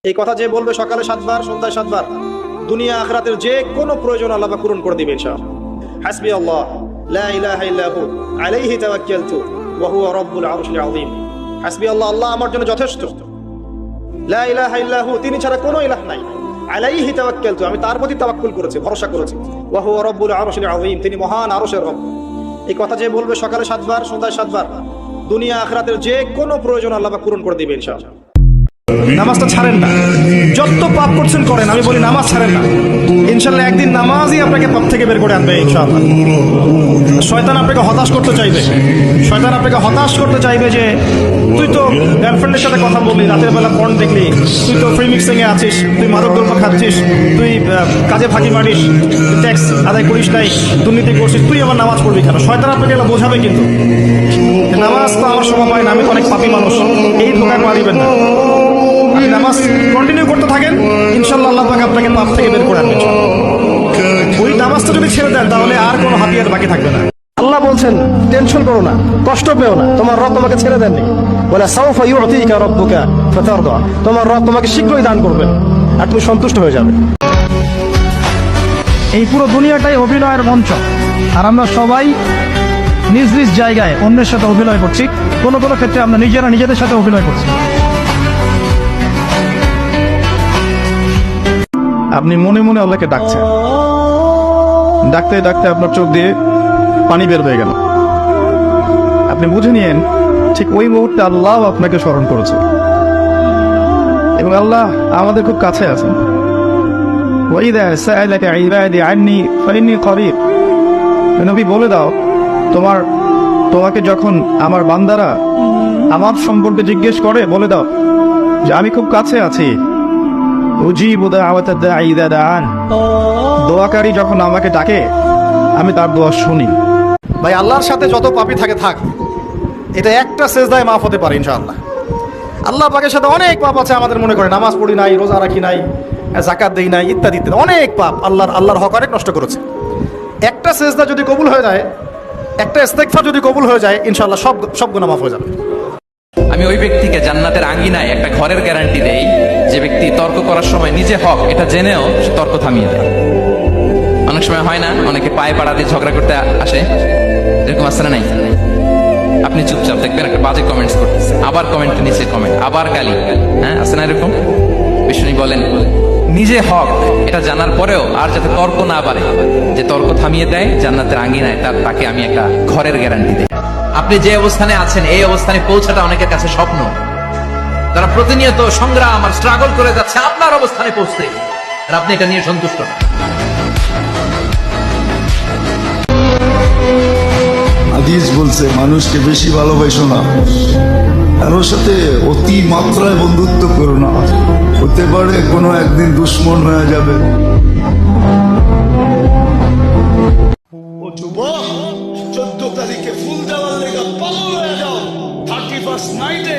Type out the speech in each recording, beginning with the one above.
এই কথা যে বলবে সকালে 7 বার সন্ধ্যায় 7 বার দুনিয়া আখিরাতের যে কোনো প্রয়োজন আল্লাহ পাক পূরণ করে দিবেন ইনশাআল্লাহ। হাসবি আল্লাহ লা ইলাহা ইল্লা হু আলাইহি তাওয়াক্কালতু ওয়া হুয়া রাব্বুল আরশিল আযীম। হাসবি আল্লাহ, আল্লাহ আমার জন্য যথেষ্ট। লা ইলাহা ইল্লা হু, তিনি ছাড়া কোনো ইলাহ নাই। আলাইহি তাওয়াক্কালতু, আমি তার প্রতি তাওয়াক্কুল করেছি, ভরসা করেছি। ওয়া হুয়া রাব্বুল আরশিল আযীম, তিনি মহান আরশের রব। এই কথা যে বলবে সকালে 7 বার সন্ধ্যায় 7 বার দুনিয়া আখিরাতের যে কোনো প্রয়োজন আল্লাহ পাক পূরণ করে দিবেন ইনশাআল্লাহ। নামাজটা ছাড়েন না, যত পাপ করছেন করেন, আমি বলি নামাজ ছাড়েন না। ইনশাআল্লাহ একদিন নামাজই আপনাকে পাপ থেকে বের করে আনবে ইনশাআল্লাহ। শয়তান আপনাকে হতাশ করতে চাইবে, শয়তান আপনাকে হতাশ করতে চাইবে যে তুই তো গার্লফ্রেন্ডের সাথে কথা বললি, রাতের বেলা পর্ন দেখলি, তুই তো ফ্রি মিক্সিং এ আছিস, তুই মাদক দ্রব্য খাচ্ছিস, তুই কাজে ফাঁকি মারিস, ট্যাক্স আদায় করিস নাই, দুর্নীতি করছিস, তুই আবার নামাজ পড়বি কেন? শয়তান আপনাকে এগুলো বোঝাবে, কিন্তু নামাজ তো আমার সময় পায় না, আমি তো অনেক পাপী মানুষ, এই ধোঁকায় পা দিবেন না। আপনি নামাজ কন্টিনিউ করতে থাকেন, ইনশাআল্লাহ আল্লাহ পাক আপনাকে পাপ থেকে বের করে আনবেন। ওই নামাজটা যদি ছেড়ে দেন তাহলে আর কোনো হাতিয়ার বাকি থাকবে না। আল্লাহ বলছেন টেনশন করো না, কষ্ট পেও না, তোমার রব তোমাকে ছেড়ে দেননি। বলে সাউফা ইউতিকা রাব্বুকা ফাতারদা, তোমার রব তোমাকে শীঘ্রই দান করবেন আর তুমি সন্তুষ্ট হয়ে যাবে। এই পুরো দুনিয়াটাই অভিনয়ের মঞ্চ, আর আমরা সবাই নিজ নিজ জায়গায় অন্যের সাথে অভিনয় করছি। কোনো কোনো ক্ষেত্রে আমরা নিজেরা নিজেদের সাথে অভিনয় করছি। আপনি মনে মনে আল্লাহকে ডাকছেন, ডাকতে ডাকতে আপনার চোখ দিয়ে পানি বের হয়ে গেল। আপনি বুঝে নিয়েন ঠিক ওই মুহূর্তে আল্লাহ আপনাকে স্মরণ করেছে, এবং আল্লাহ আমাদের খুব কাছে আছেন। ওয়াইদা সাআলাকা ইবাদি আন্নী ফাইন্নী করিব, নবী বলে দাও তোমাকে যখন আমার বান্দারা আমার সম্পর্কে জিজ্ঞেস করে, বলে দাও যে আমি খুব কাছে আছি। উজিবু দাওয়াতাদ দাঈ ইযা দাআন, দোয়াকারী যখন আমাকে ডাকে আমি তার দোয়া শুনি। ভাই আল্লাহর সাথে যত পাপী থাকে থাক, এটা একটা সেজদায় মাফ হতে পারে ইনশাআল্লাহ। আল্লাহ পাকের সাথে অনেক পাপ আছে আমাদের মনে করে, নামাজ পড়ি নাই, রোজা রাখি নাই, যাকাত দেই নাই, ইত্যাদি ইত্যাদি অনেক পাপ, আল্লাহর হক অনেক নষ্ট করেছে। একটা সেজদা যদি কবুল হয়ে যায়, একটা ইস্তেগফার যদি কবুল হয়ে যায়, ইনশাআল্লাহ সব গুনাহ মাফ হয়ে যাবে। আমি ওই ব্যক্তিকে জান্নাতের আঙ্গিনায় একটা ঘরের গ্যারান্টি দেই যে ব্যক্তি তর্ক করার সময় নিজে হক এটা জেনেও সে তর্ক থামিয়ে দেয়। অনেক সময় হয় না, অনেকে পায়ে পাড়া দিয়ে ঝগড়া করতে আসে, এরকম আসছে না? নাই, আপনি চুপচাপ দেখবেন একটা বাজে কমেন্টস করতেছে, আবার কমেন্টের নিচে কমেন্ট, আবার গালি, হ্যাঁ আসছে না এরকম? বিষ্ণু বলেন নিজে হক এটা জানার পরেও আর যাতে তর্ক না পারে, যে তর্ক থামিয়ে দেয় জান্নাতের আঙ্গিনায়, তাকে আমি একটা ঘরের গ্যারান্টি দিই। আপনি যে অবস্থানে আছেন এই অবস্থানে পৌঁছাটা অনেকের কাছে স্বপ্ন, তারা প্রতিনিয়ত সংগ্রাম আর স্ট্রাগল করে যাচ্ছে আপনার অবস্থানে পৌঁছতে, আর আপনি এটা নিয়ে সন্তুষ্ট না। হাদিস বলছে মানুষকে বেশি ভালোবাসো না, কারোর সাথে অতি মাত্রায় বন্ধুত্ব করো না, হতে পারে কোনো একদিন দুশ্মন হয়ে যাবে। ও যুবক, 14 তারিখে ফুল দেওয়ার লেগে পাগল হয়ে যাও, 31st নাইটে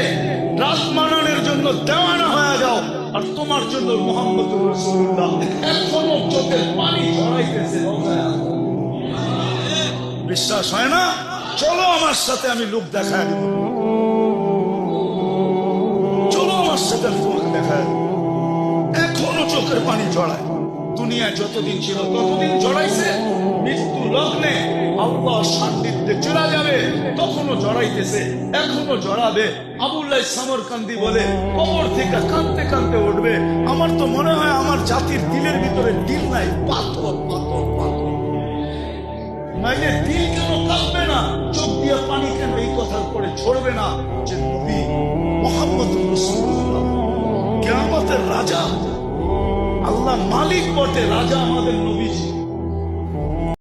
রাত মানানোর জন্য দেওয়ানা হয়ে যাও, আর তোমার জন্য মুহাম্মদুর রাসূলুল্লাহ এখনো চোখের পানি ঝরাইতেছে। বিশ্বাস হয় না? চলো আমার সাথে, আমি লোক দেখায় দিব। চলো আমার সাথে, আমি তোমাকে দেখায় দিব। এখনো চোখের পানি ঝরায়, দুনিয়ায় যতদিন ছিল ততদিন জড়াইছে, মৃত্যু লগ্নে আল্লাহ সান্নিধ্যে চলে যাবে তখনও জড়াইতেছে, এখনো জড়াবে। আবুল্লাহ সামরকান্দি বলে কবর থেকে কাঁদতে কাঁদতে উঠবে, আমার তো মনে হয় আমার জাতির দিলের ভিতরে দিল নাই, পাথর পাথর পাথর। নাইলে দিল কেন কাঁদবে না, চোখ দিয়ে পানি কেন এই কথার পরে ঝরবে না যে নবী মুহাম্মদুর রাসূলুল্লাহ কিয়ামতের রাজা, আল্লাহ মালিক বটে, রাজা আমাদের নবীজি।